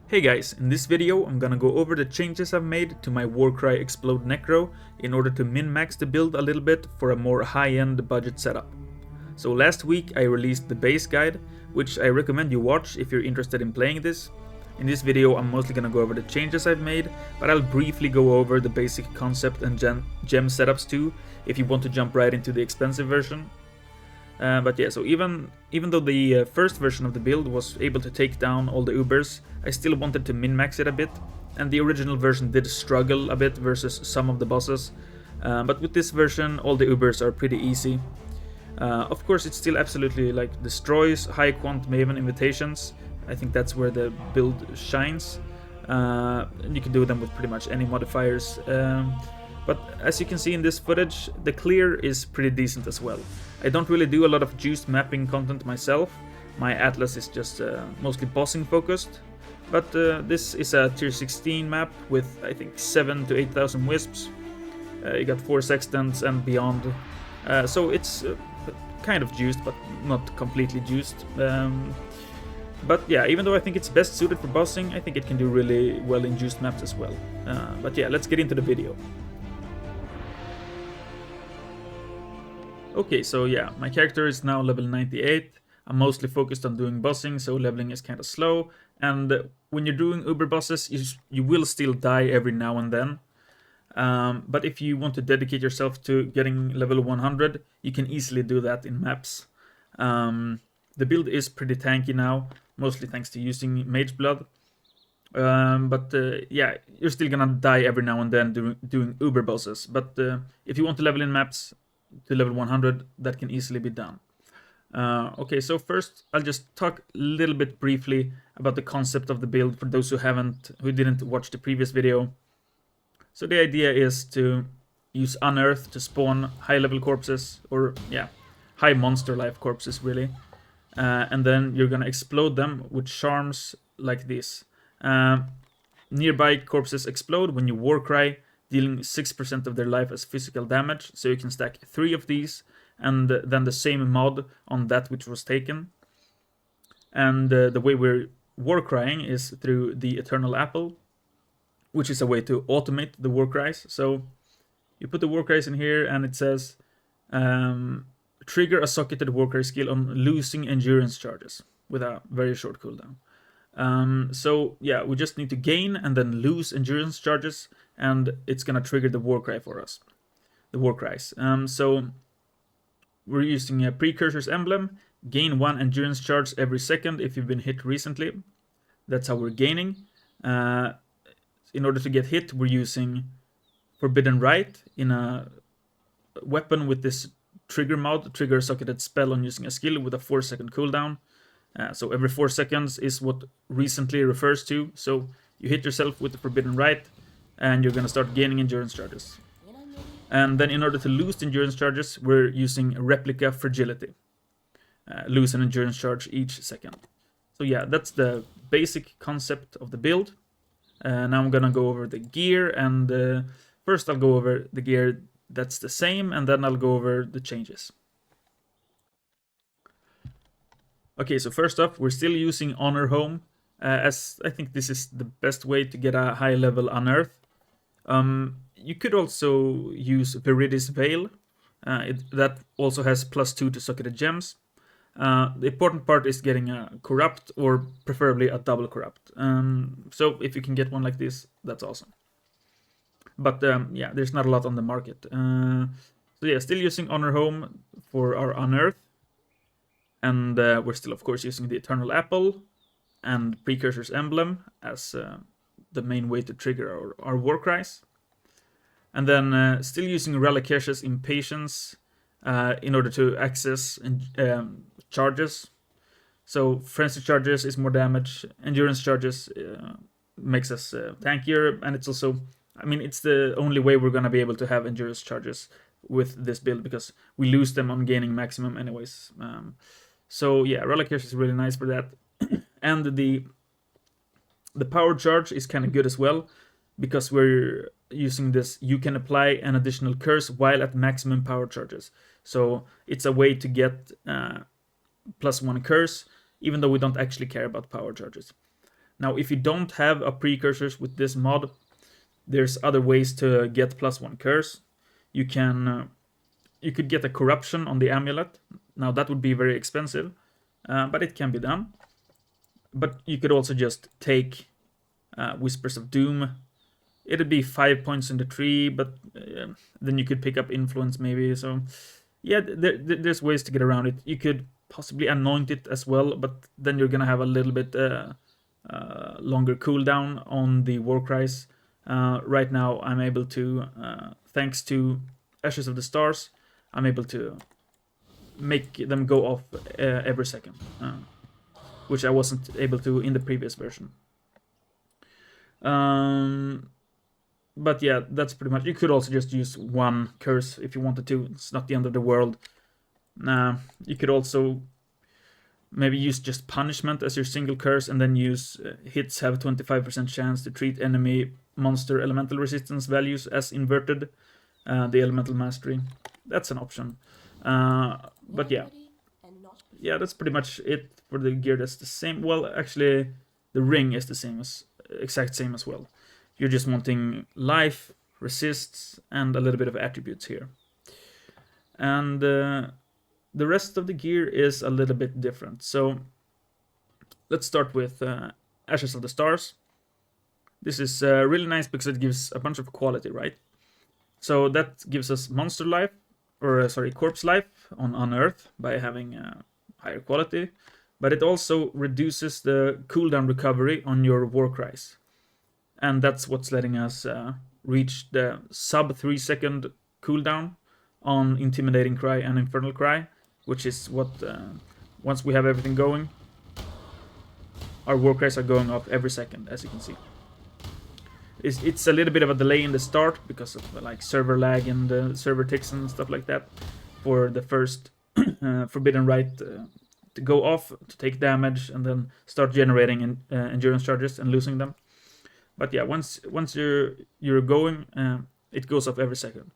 Hey guys, in this video I'm gonna go over the changes I've made to my Warcry Explode Necro in order to min-max the build a little bit for a more high-end budget setup. So last week I released the base guide, which I recommend you watch if you're interested in playing this. In this video I'm mostly gonna go over the changes I've made, but I'll briefly go over the basic concept and gem setups too, if you want to jump right into the expensive version. But yeah, so even though the first version of the build was able to take down all the Ubers, I still wanted to min-max it a bit, and the original version did struggle a bit versus some of the bosses. But with this version, all the Ubers are pretty easy. Of course, it still absolutely destroys high quant Maven invitations. I think that's where the build shines. And you can do them with pretty much any modifiers. But as you can see in this footage, the clear is pretty decent as well. I don't really do a lot of juiced mapping content myself. My Atlas is just mostly bossing focused. But this is a tier 16 map with I think 7,000 to 8,000 wisps. You got 4 sextants and beyond. So it's kind of juiced, but not completely juiced. But yeah, even though I think it's best suited for bossing, I think it can do really well in juiced maps as well. But yeah, let's get into the video. Okay, so yeah, my character is now level 98. I'm mostly focused on doing bossing, so leveling is kind of slow. And when you're doing Uber bosses, you will still die every now and then. But if you want to dedicate yourself to getting level 100, you can easily do that in maps. The build is pretty tanky now, mostly thanks to using mageblood. But yeah, you're still gonna die every now and then doing Uber bosses. But if you want to level in maps to level 100, that can easily be done. Okay, so first I'll just talk a little bit briefly about the concept of the build for those who didn't watch the previous video. So the idea is to use Unearth to spawn high level corpses, or yeah, high monster life corpses really. And then you're gonna explode them with charms like this. Nearby corpses explode when you Warcry, dealing 6% of their life as physical damage, so you can stack 3 of these, and then the same mod on that which was taken. And the way we're Warcrying is through the Eternal Apple, which is a way to automate the Warcries. So you put the Warcries in here, and it says, trigger a socketed Warcry skill on losing endurance charges, with a very short cooldown. So yeah, we just need to gain and then lose endurance charges, and it's gonna trigger the Warcry for us, the Warcries. So we're using a Precursor's Emblem, gain 1 endurance charge every second if you've been hit recently. That's how we're gaining. In order to get hit, we're using Forbidden Right in a weapon with this trigger mod, trigger a socketed spell on using a skill with a 4-second cooldown. So every 4 seconds is what recently refers to. So you hit yourself with the Forbidden Right, and you're gonna start gaining endurance charges. And then in order to lose endurance charges, we're using Replica Fragility. Lose an endurance charge each second. So yeah, that's the basic concept of the build. Now I'm gonna go over the gear, and first I'll go over the gear that's the same, and then I'll go over the changes. Okay, so first off, we're still using Honor Home, as I think this is the best way to get a high level Unearth. You could also use Viridis Veil. That also has +2 to socketed gems. The important part is getting a Corrupt, or preferably a double Corrupt. So if you can get one like this, that's awesome. But yeah, there's not a lot on the market. So yeah, still using Honor Home for our Unearth. And we're still, of course, using the Eternal Apple and Precursor's Emblem as the main way to trigger our Warcries. And then still using Relic-Hesh's Impatience in order to access charges. So Frenzy Charges is more damage, Endurance Charges makes us tankier, and it's also, I mean, it's the only way we're going to be able to have Endurance Charges with this build, because we lose them on gaining maximum anyways. So yeah, Relic-Hesh is really nice for that. And the power charge is kind of good as well, because we're using this, you can apply an additional curse while at maximum power charges. So it's a way to get +1 curse, even though we don't actually care about power charges. Now, if you don't have a precursors with this mod, there's other ways to get +1 curse. You could get a corruption on the amulet. Now that would be very expensive, but it can be done. But you could also just take Whispers of Doom. It'd be 5 points in the tree, but then you could pick up influence maybe. So yeah, there's ways to get around it. You could possibly anoint it as well, but then you're gonna have a little bit longer cooldown on the warcries. Right now I'm able to, thanks to Ashes of the Stars, I'm able to make them go off every second, which I wasn't able to in the previous version. But yeah, that's pretty much. You could also just use 1 curse if you wanted to. It's not the end of the world. You could also maybe use just punishment as your single curse, and then use hits have 25% chance to treat enemy monster elemental resistance values as inverted. The elemental mastery. That's an option. But yeah, that's pretty much it for the gear. That's the same. Well, actually, the ring is the same exact same as well. You're just wanting life, resists, and a little bit of attributes here. And the rest of the gear is a little bit different. So let's start with Ashes of the Stars. This is really nice because it gives a bunch of quality, right? So that gives us monster life, or corpse life on Unearth by having higher quality. But it also reduces the cooldown recovery on your warcries. And that's what's letting us reach the sub 3 second cooldown on Intimidating Cry and Infernal Cry, which is what, once we have everything going, our warcries are going off every second, as you can see. It's a little bit of a delay in the start because of like server lag and server ticks and stuff like that for the first Forbidden Rite to go off, to take damage, and then start generating endurance charges and losing them. But yeah, once you're going, it goes off every second.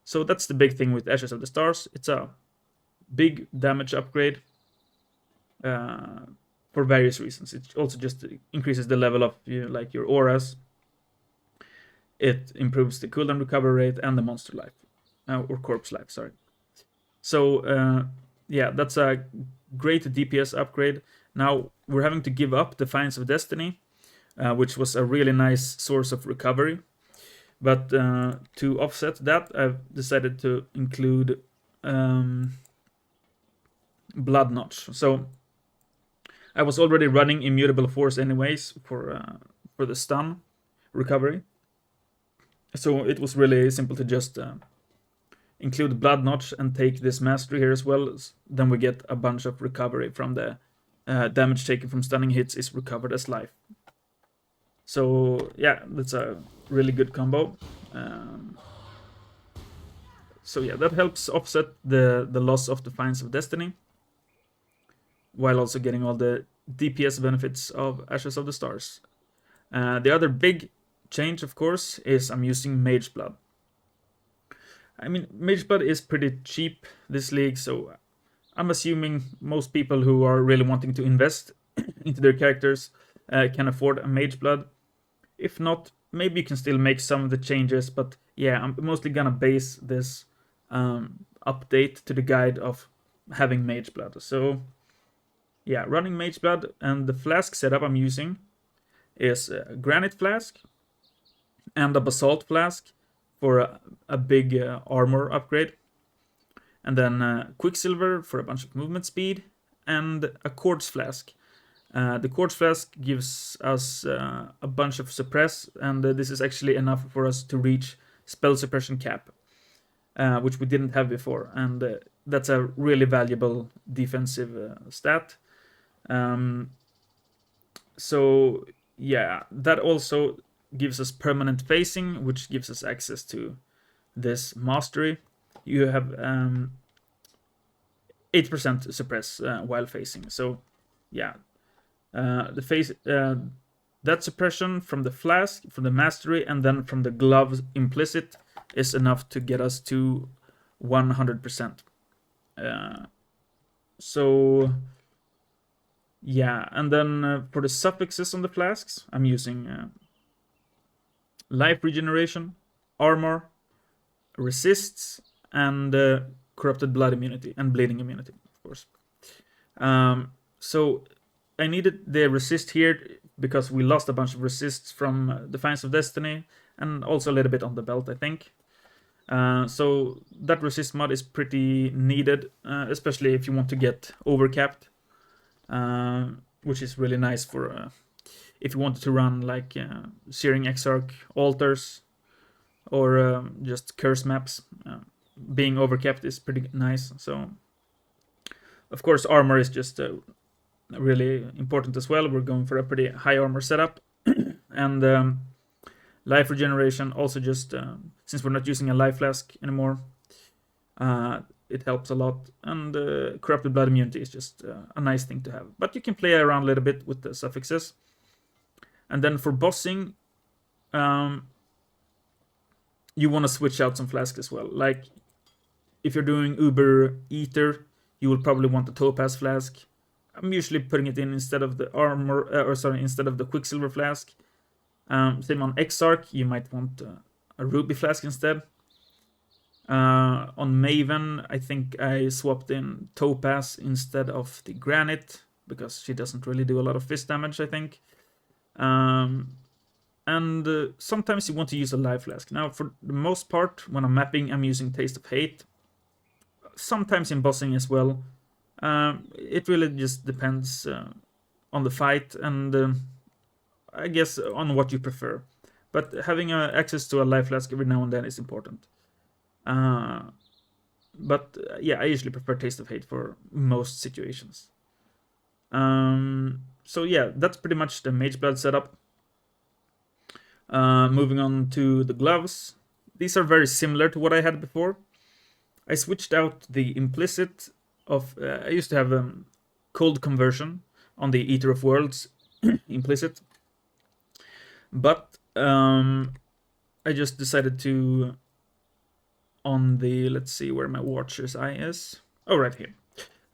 So that's the big thing with Ashes of the Stars. It's a big damage upgrade for various reasons. It also just increases the level of your auras. It improves the cooldown recovery rate and the monster life, or corpse life. Sorry. So yeah, that's a great DPS upgrade. Now we're having to give up Defiance of Destiny, which was a really nice source of recovery. But to offset that, I've decided to include Blood Notch. So I was already running Immutable Force anyways for the stun recovery. So it was really simple to just include Blood Notch and take this mastery here as well. Then we get a bunch of recovery from the damage taken from stunning hits is recovered as life. So yeah, that's a really good combo. So yeah, that helps offset the loss of Defiance of Destiny, while also getting all the DPS benefits of Ashes of the Stars. The other big change, of course, is I'm using Mageblood. I mean, Mageblood is pretty cheap this league, so I'm assuming most people who are really wanting to invest into their characters can afford a Mageblood. If not, maybe you can still make some of the changes, but yeah, I'm mostly gonna base this update to the guide of having Mageblood. So yeah, running Mageblood, and the flask setup I'm using is a Granite Flask and a Basalt Flask for a big armor upgrade, and then Quicksilver for a bunch of movement speed, and a Quartz Flask. The Quartz Flask gives us a bunch of suppress, and this is actually enough for us to reach spell suppression cap, which we didn't have before, and that's a really valuable defensive stat. So yeah, that also gives us permanent facing, which gives us access to this mastery. You have 8% suppress while facing. So yeah, the face that suppression from the flask, from the mastery, and then from the gloves implicit is enough to get us to 100%. So Yeah, and then for the suffixes on the flasks, I'm using life regeneration, armor, resists, and corrupted blood immunity and bleeding immunity, of course. So I needed the resist here because we lost a bunch of resists from Defiance of Destiny, and also a little bit on the belt, I think. So that resist mod is pretty needed, especially if you want to get overcapped, which is really nice for if you wanted to run like Searing Exarch altars or just curse maps. Being overcapped is pretty nice. So, of course, armor is just really important as well. We're going for a pretty high armor setup, and life regeneration also just since we're not using a life flask anymore, it helps a lot. And corrupted blood immunity is just a nice thing to have. But you can play around a little bit with the suffixes. And then for bossing, you want to switch out some flasks as well. Like if you're doing Uber Ether, you will probably want the Topaz flask. I'm usually putting it in instead of the armor, instead of the Quicksilver flask. Same on Exarch, you might want a Ruby flask instead. On Maven, I think I swapped in Topaz instead of the Granite because she doesn't really do a lot of fist damage, I think. And sometimes you want to use a life flask. Now, for the most part, when I'm mapping, I'm using Taste of Hate. Sometimes in bossing as well. It really just depends on the fight and I guess on what you prefer. But having access to a life flask every now and then is important. But yeah, I usually prefer Taste of Hate for most situations. So yeah, that's pretty much the mageblood setup. Moving on to the gloves. These are very similar to what I had before. I switched out the implicit of... I used to have cold conversion on the Eater of Worlds implicit. But I just decided to... On the... Let's see where my Watcher's Eye is. Oh, right here.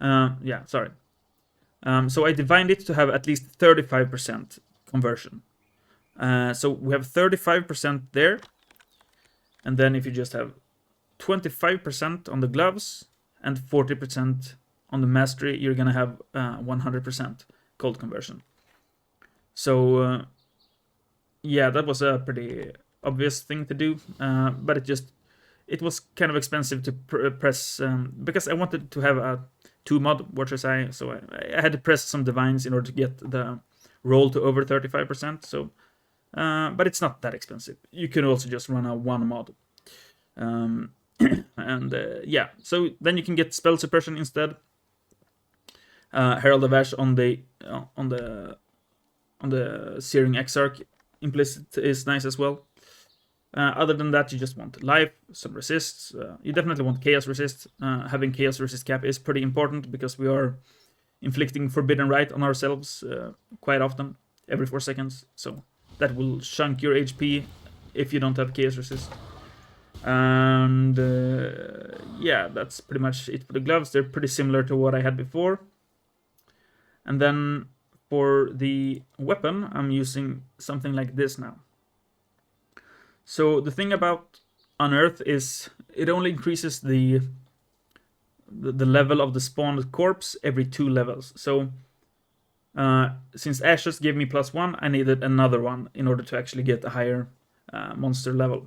Yeah, sorry. So I divined it to have at least 35% conversion. So we have 35% there. And then if you just have 25% on the gloves and 40% on the mastery, you're going to have 100% cold conversion. So, yeah, that was a pretty obvious thing to do. But it was kind of expensive to press because I wanted to have a 2-mod Watcher's Eye. So I had to press some divines in order to get the roll to over 35%. So, but it's not that expensive. You can also just run a 1-mod. And yeah, so then you can get spell suppression instead. Herald of Ash on the Searing Exarch implicit is nice as well. Other than that, you just want life, some resists. You definitely want chaos resist. Having chaos resist cap is pretty important because we are inflicting forbidden right on ourselves quite often, every 4 seconds. So that will chunk your HP if you don't have chaos resist. And yeah, that's pretty much it for the gloves. They're pretty similar to what I had before. And then for the weapon, I'm using something like this now. So the thing about Unearth is it only increases the level of the spawned corpse every 2 levels. So since Ashes gave me +1, I needed another one in order to actually get a higher monster level.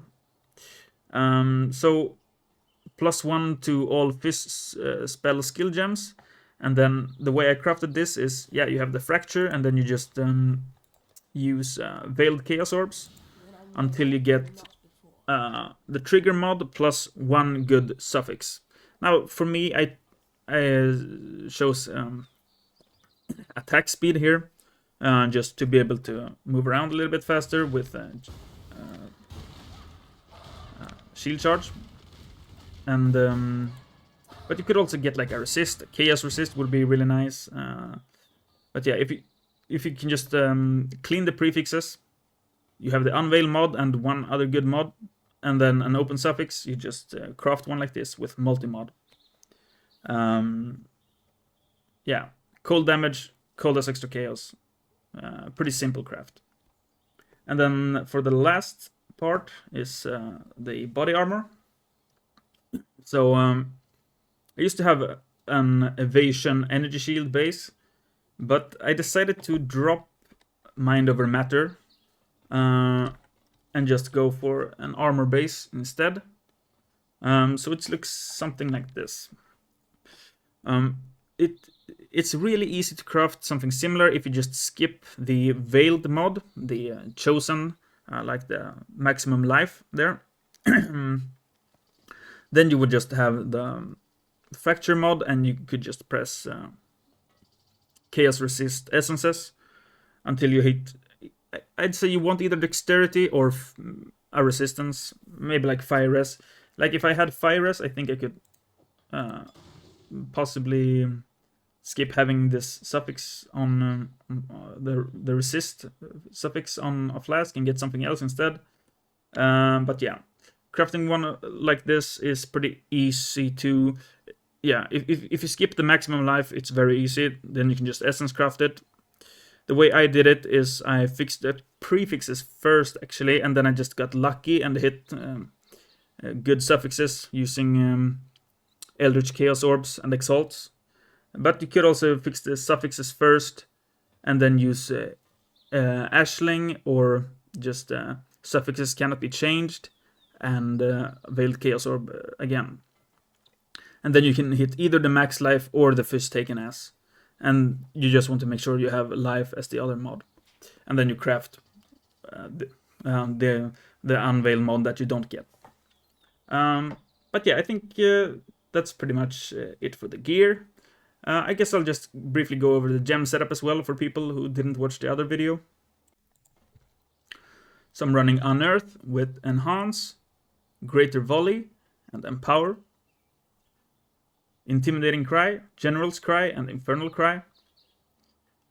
So +1 to all fist spell skill gems. And then the way I crafted this is, yeah, you have the fracture, and then you just use veiled chaos orbs until you get the trigger mod plus 1 good suffix. Now, for me, I chose attack speed here, just to be able to move around a little bit faster with shield charge. And but you could also get like a resist. Chaos resist would be really nice. But yeah, if you can just clean the prefixes, you have the unveil mod and 1 other good mod, and then an open suffix. You just craft one like this with multi-mod. Yeah, cold damage Coldest Extra Chaos. Pretty simple craft. And then for the last part is the body armor. So I used to have an evasion energy shield base, but I decided to drop mind over matter and just go for an armor base instead. So it looks something like this. It's really easy to craft something similar if you just skip the veiled mod, the chosen, like the maximum life there. Then you would just have the fracture mod, and you could just press chaos resist essences until you hit. I'd say you want either dexterity or a resistance, maybe like fire res. Like if I had fire res, I think I could possibly skip having this suffix on the resist suffix on a flask and get something else instead. But yeah, crafting one like this is pretty easy to. Yeah, if you skip the maximum life, it's very easy. Then you can just essence craft it. The way I did it is I fixed the prefixes first, actually, and then I just got lucky and hit good suffixes using Eldritch Chaos Orbs and Exalts. But you could also fix the suffixes first and then use Ashling, or just suffixes cannot be changed, and Veiled Chaos Orb again. And then you can hit either the max life or the Fist Taken As. And you just want to make sure you have life as the other mod. And then you craft the Unveil mod that you don't get. But yeah, I think that's pretty much it for the gear. I guess I'll just briefly go over the gem setup as well for people who didn't watch the other video. So I'm running Unearth with Enhance, Greater Volley, and Empower. Intimidating Cry, General's Cry, and Infernal Cry.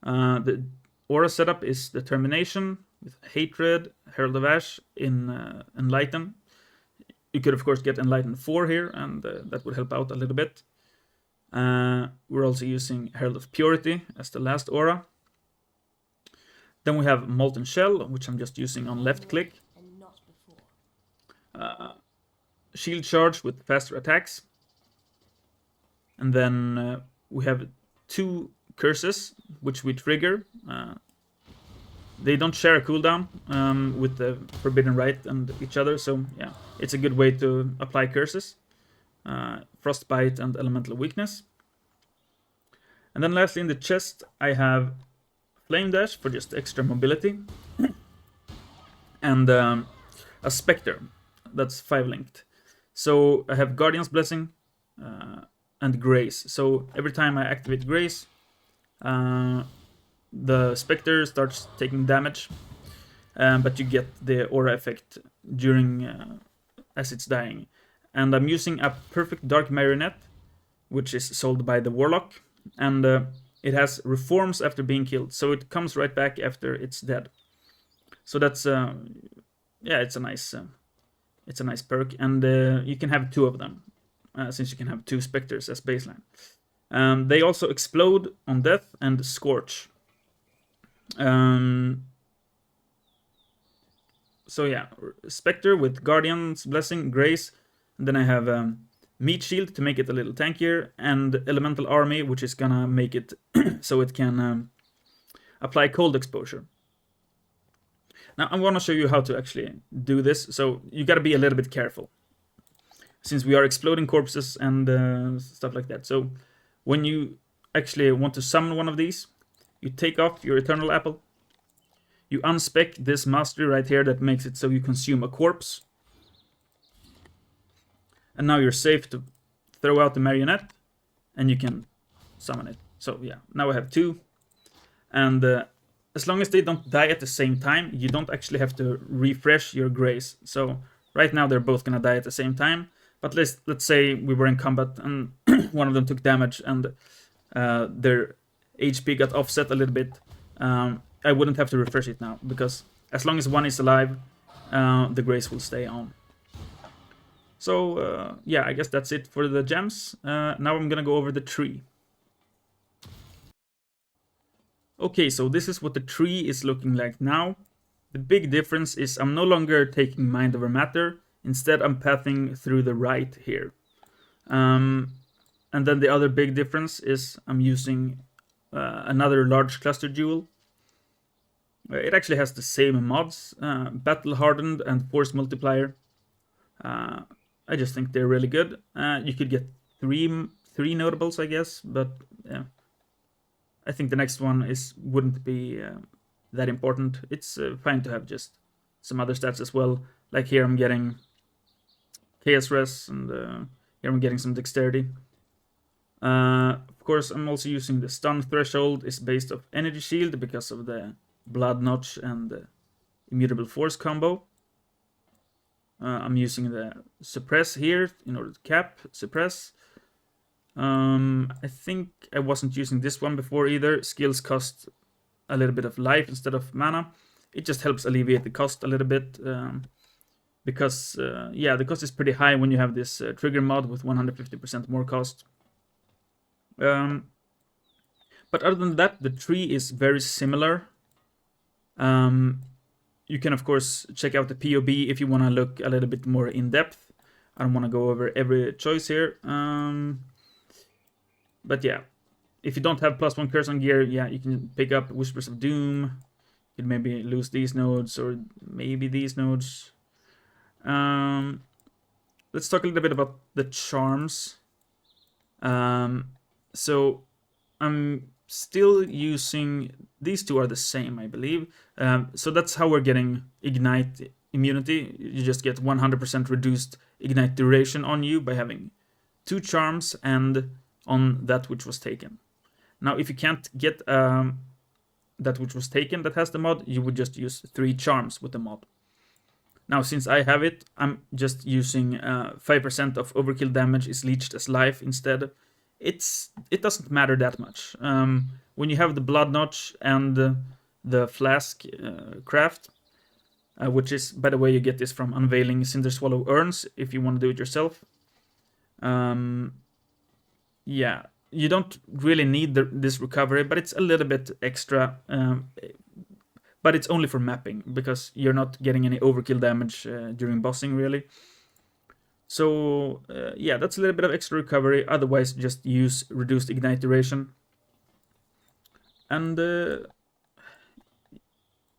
The aura setup is Determination with Hatred, Herald of Ash, in Enlighten. You could of course get Enlighten 4 here, and that would help out a little bit. We're also using Herald of Purity as the last aura. Then we have Molten Shell, which I'm just using on left click. Shield Charge with faster attacks. And then we have 2 curses, which we trigger. They don't share a cooldown with the Forbidden Rite and each other, so yeah, it's a good way to apply curses. Frostbite and Elemental Weakness. And then lastly in the chest I have Flame Dash for just extra mobility. And a Spectre, that's 5 linked. So I have Guardian's Blessing, and Grace. So every time I activate Grace, the Spectre starts taking damage, but you get the aura effect during as it's dying. And I'm using a Perfect Dark Marionette, which is sold by the Warlock, and it has reforms after being killed, so it comes right back after it's dead. So that's yeah, it's a nice perk, and you can have 2 of them. Since you can have 2 Spectres as baseline. They also explode on death and scorch. So yeah, Spectre with Guardian's Blessing, Grace. And then I have Meat Shield to make it a little tankier, and Elemental Army, which is gonna make it so it can apply cold exposure. Now I want to show you how to actually do this, so you gotta be a little bit careful, since we are exploding corpses and stuff like that. So when you actually want to summon one of these, you take off your Eternal Apple, you unspec this mastery right here that makes it so you consume a corpse, and now you're safe to throw out the marionette, and you can summon it. So yeah, now I have 2, and as long as they don't die at the same time, you don't actually have to refresh your Grace. So right now they're both gonna die at the same time. But let's say we were in combat and one of them took damage and their HP got offset a little bit. I wouldn't have to refresh it now, because as long as one is alive, the Grace will stay on. So yeah, I guess that's it for the gems. Now I'm gonna go over the tree. Okay, so this is what the tree is looking like now. The big difference is I'm no longer taking mind over matter. Instead, I'm pathing through the right here. And then the other big difference is I'm using another large cluster jewel. It actually has the same mods, battle hardened and force multiplier. I just think they're really good. You could get three notables, I guess, but yeah. I think the next one wouldn't be that important. It's fine to have just some other stats as well. Like here I'm getting chaos res, and here I'm getting some dexterity. Of course, I'm also using the stun threshold is based off energy shield because of the blood notch and the immutable force combo. I'm using the suppress here in order to cap suppress. I think I wasn't using this one before either. Skills cost a little bit of life instead of mana. It just helps alleviate the cost a little bit. Because, yeah, the cost is pretty high when you have this trigger mod with 150% more cost. But other than that, the tree is very similar. You can, of course, check out the POB if you want to look a little bit more in depth. I don't want to go over every choice here. But yeah, if you don't have +1 curse on gear, yeah, you can pick up Whispers of Doom. You can maybe lose these nodes or maybe these nodes. Let's talk a little bit about the charms. So I'm still using, these two are the same, I believe. So that's how we're getting Ignite immunity. You just get 100% reduced Ignite duration on you by having 2 charms and on that which was taken. Now, if you can't get that which was taken that has the mod, you would just use 3 charms with the mod. Now, since I have it, I'm just using 5% of overkill damage is leached as life instead. It doesn't matter that much. When you have the blood notch and the flask craft, which is, by the way, you get this from unveiling Cinder Swallow urns if you want to do it yourself. Yeah, you don't really need this recovery, but it's a little bit extra. But it's only for mapping, because you're not getting any overkill damage during bossing, really. So, yeah, that's a little bit of extra recovery. Otherwise, just use reduced Ignite duration. And,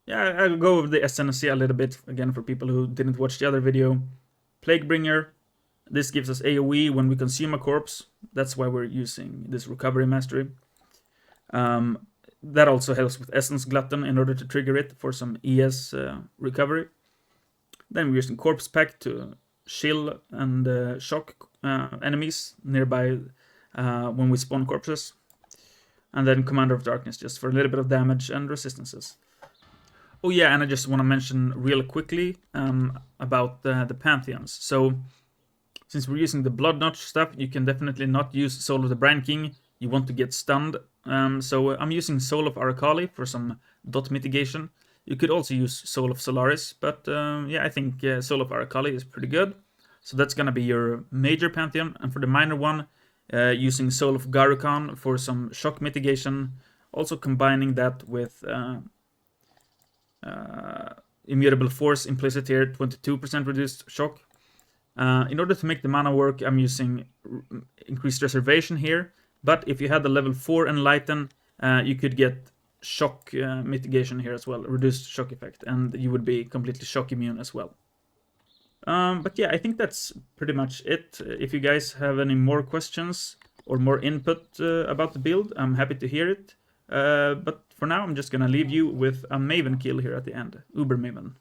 yeah, I'll go over the Ascendancy a little bit, again, for people who didn't watch the other video. Plaguebringer. This gives us AoE when we consume a corpse. That's why we're using this recovery mastery. That also helps with Essence Glutton in order to trigger it for some ES recovery. Then we're using Corpse Pack to chill and shock enemies nearby when we spawn corpses. And then Commander of Darkness just for a little bit of damage and resistances. Oh yeah, and I just want to mention real quickly about the Pantheons. So, since we're using the Blood Notch stuff, you can definitely not use Soul of the Brand King. You want to get stunned. So I'm using Soul of Aracali for some dot mitigation. You could also use Soul of Solaris, but yeah, I think Soul of Aracali is pretty good. So that's gonna be your major Pantheon. And for the minor one, using Soul of Garukan for some shock mitigation. Also combining that with Immutable Force implicit here, 22% reduced shock. In order to make the mana work, I'm using increased reservation here. But if you had the level 4 Enlighten, you could get shock mitigation here as well, reduced shock effect, and you would be completely shock immune as well. But yeah, I think that's pretty much it. If you guys have any more questions or more input about the build, I'm happy to hear it. But for now, I'm just gonna leave you with a Maven kill here at the end. Uber Maven.